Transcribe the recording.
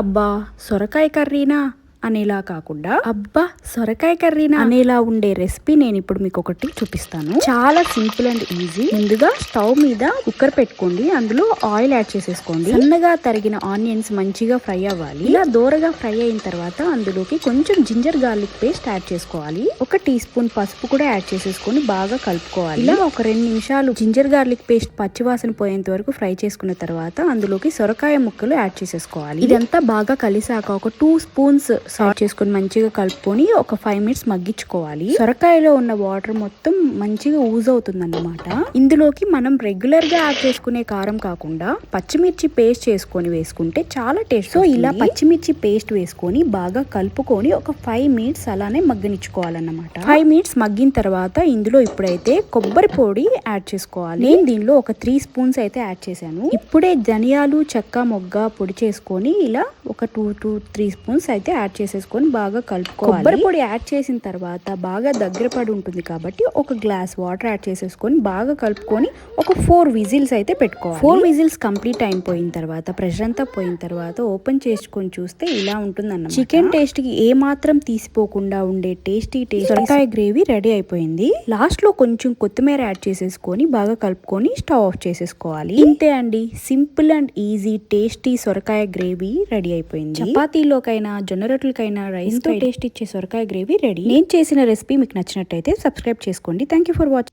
అబ్బా సొరకాయ కర్రీనా అనేలా కాకుండా అబ్బా సొరకాయ కర్రీనా అనేలా ఉండే రెసిపీ నేను ఇప్పుడు మీకు ఒకటి చూపిస్తాను. చాలా సింపుల్ అండ్ ఈజీ. ముందుగా స్టవ్ మీద కుక్కర్ పెట్టుకోండి. అందులో ఆయిల్ యాడ్ చేసేసుకోండి. సన్నగా తరిగిన ఆనియన్స్ మంచిగా ఫ్రై అవ్వాలి. ఇలా దోరగా ఫ్రై అయిన తర్వాత అందులోకి కొంచెం జింజర్ గార్లిక్ పేస్ట్ యాడ్ చేసుకోవాలి. 1 టీ స్పూన్ పసుపు కూడా యాడ్ చేసేసుకొని బాగా కలుపుకోవాలి. ఇలా ఒక 2 నిమిషాలు జింజర్ గార్లిక్ పేస్ట్ పచ్చివాసన పోయేంత వరకు ఫ్రై చేసుకున్న తర్వాత అందులోకి సొరకాయ ముక్కలు యాడ్ చేసేసుకోవాలి. ఇదంతా బాగా కలిసాక ఒక 2 స్పూన్స్ సాల్ట్ చేసుకొని మంచిగా కలుపుకొని ఒక 5 మినిట్స్ మగ్గించుకోవాలి. సొరకాయలో ఉన్న వాటర్ మొత్తం మంచిగా యూజ్ అవుతుంది అన్నమాట. ఇందులోకి మనం రెగ్యులర్ గా యాడ్ చేసుకునే కారం కాకుండా పచ్చిమిర్చి పేస్ట్ చేసుకొని వేసుకుంటే చాలా టేస్ట్. సో ఇలా పచ్చిమిర్చి పేస్ట్ వేసుకొని బాగా కలుపుకొని ఒక 5 మినిట్స్ అలానే మగ్గనిచ్చుకోవాలన్నమాట. 5 మినిట్స్ మగ్గిన తర్వాత ఇందులో ఇప్పుడైతే కొబ్బరి పొడి యాడ్ చేసుకోవాలి. నేను దీనిలో ఒక 3 స్పూన్స్ అయితే యాడ్ చేశాను. ఇప్పుడే ధనియాలు చెక్క మొగ్గ పొడి చేసుకొని ఇలా ఒక 2 to 3 స్పూన్స్ అయితే యాడ్ చేసేసుకొని బాగా కలుపుకోవాలి. కొబ్బరి పొడి యాడ్ చేసిన తర్వాత బాగా దగ్గర పడి ఉంటుంది కాబట్టి ఒక గ్లాస్ వాటర్ యాడ్ చేసేసుకొని బాగా కలుపుకొని ఒక 4 విజిల్స్ అయితే పెట్టుకోవాలి. 4 విజిల్స్ కంప్లీట్ అయిపోయిన తర్వాత ప్రెషర్ అంతా పోయిన తర్వాత ఓపెన్ చేసుకొని చూస్తే ఇలా ఉంటుంది అన్నమాట. చికెన్ టేస్ట్ కి ఏ మాత్రం తీసిపోకుండా ఉండే టేస్టీ సొరకాయ గ్రేవీ రెడీ అయిపోయింది. లాస్ట్ లో కొంచెం కొత్తిమీర యాడ్ చేసేసుకొని బాగా కలుపుకొని స్టవ్ ఆఫ్ చేసేసుకోవాలి. ఇంతే అండి, సింపుల్ అండ్ ఈజీ టేస్టీ సొరకాయ గ్రేవీ రెడీ అయిపోయింది. చపాతీలోకైనా జొన్న రొట్టెలకైనా రైస్ తో టేస్ట్ ఇచ్చే సొరకాయ గ్రేవీ రెడీ. నేను చేసిన రెసిపీ మీకు నచ్చినట్టయితే సబ్స్క్రైబ్ చేసుకోండి. Thank you for watching.